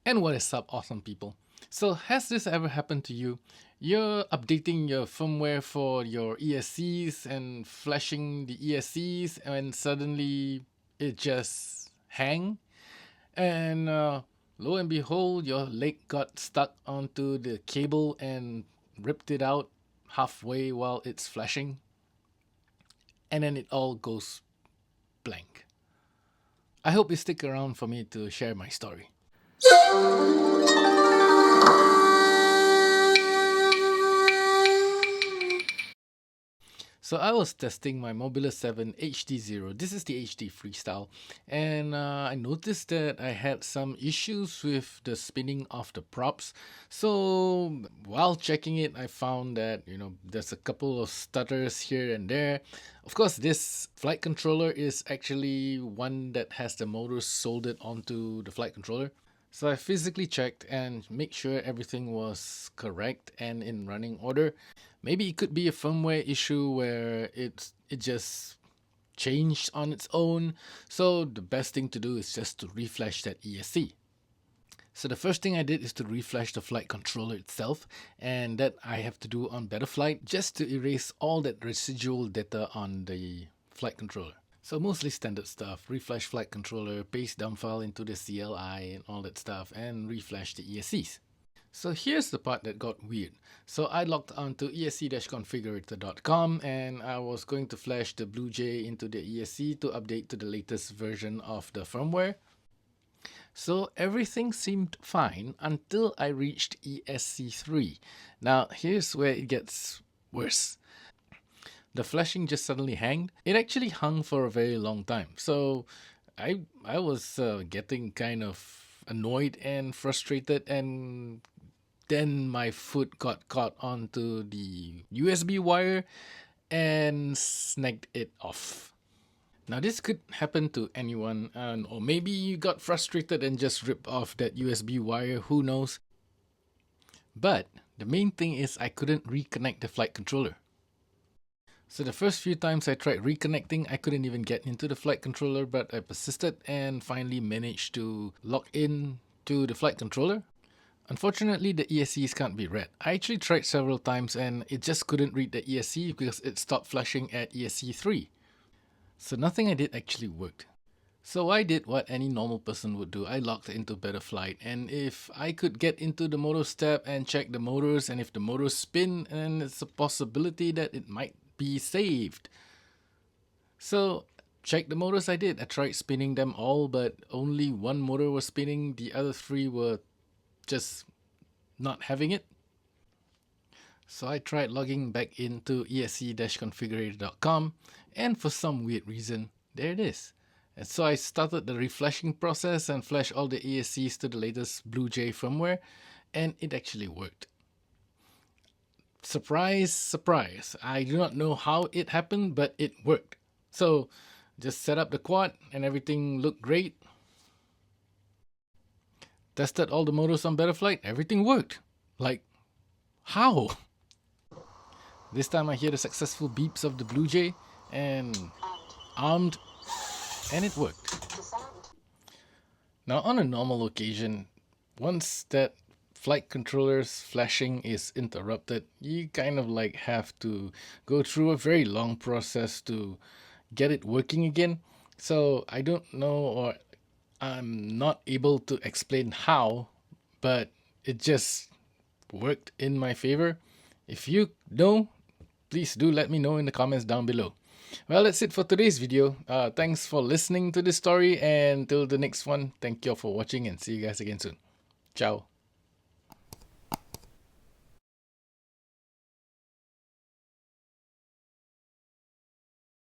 And what is up, awesome people? So, has this ever happened to you? You're updating your firmware for your ESCs and flashing the ESCs, and suddenly it just hang. And lo and behold, your leg got stuck onto the cable and ripped it out halfway while it's flashing. And then it all goes blank. I hope you stick around for me to share my story. So I was testing my Mobile 7 HD0. This is the HD Freestyle, and I noticed that I had some issues with the spinning of the props. So while checking it, I found that there's a couple of stutters here and there. Of course, this flight controller is actually one that has the motors soldered onto the flight controller. So I physically checked and make sure everything was correct and in running order. Maybe it could be a firmware issue where it just changed on its own. So the best thing to do is just to reflash that ESC. So the first thing I did is to reflash the flight controller itself, and that I have to do on Betterflight just to erase all that residual data on the flight controller. So mostly standard stuff, reflash flight controller, paste dump file into the CLI and all that stuff, and reflash the ESCs. So here's the part that got weird. So I logged onto esc-configurator.com and I was going to flash the BlueJ into the ESC to update to the latest version of the firmware. So everything seemed fine until I reached ESC3. Now here's where it gets worse. The flashing just suddenly hanged. It actually hung for a very long time. So I was getting kind of annoyed and frustrated, and then my foot got caught onto the USB wire and snagged it off. Now this could happen to anyone, or maybe you got frustrated and just ripped off that USB wire, who knows. But the main thing is I couldn't reconnect the flight controller. So the first few times I tried reconnecting, I couldn't even get into the flight controller, but I persisted and finally managed to log in to the flight controller. Unfortunately, the ESCs can't be read. I actually tried several times and it just couldn't read the ESC because it stopped flashing at ESC3. So nothing I did actually worked. So I did what any normal person would do. I logged into Betterflight, and if I could get into the motors tab and check the motors, and if the motors spin, then it's a possibility that it might be saved. So check the motors I did. I tried spinning them all, but only one motor was spinning. The other three were just not having it. So I tried logging back into esc-configurator.com, and for some weird reason, there it is. And so I started the reflashing process and flashed all the ESCs to the latest BlueJ firmware, and it actually worked. Surprise, surprise. I do not know how it happened, but it worked. So just set up the quad and everything looked great. Tested all the motors on Betterflight, everything worked. Like, how? This time I hear the successful beeps of the BlueJ and armed, and it worked. Now on a normal occasion, once that flight controller's flashing is interrupted, you kind of like have to go through a very long process to get it working again. So I don't know, or I'm not able to explain how, but it just worked in my favor. If you know, please do let me know in the comments down below. Well, that's it for today's video. Thanks for listening to this story, and till the next one, thank you all for watching and see you guys again soon. Ciao.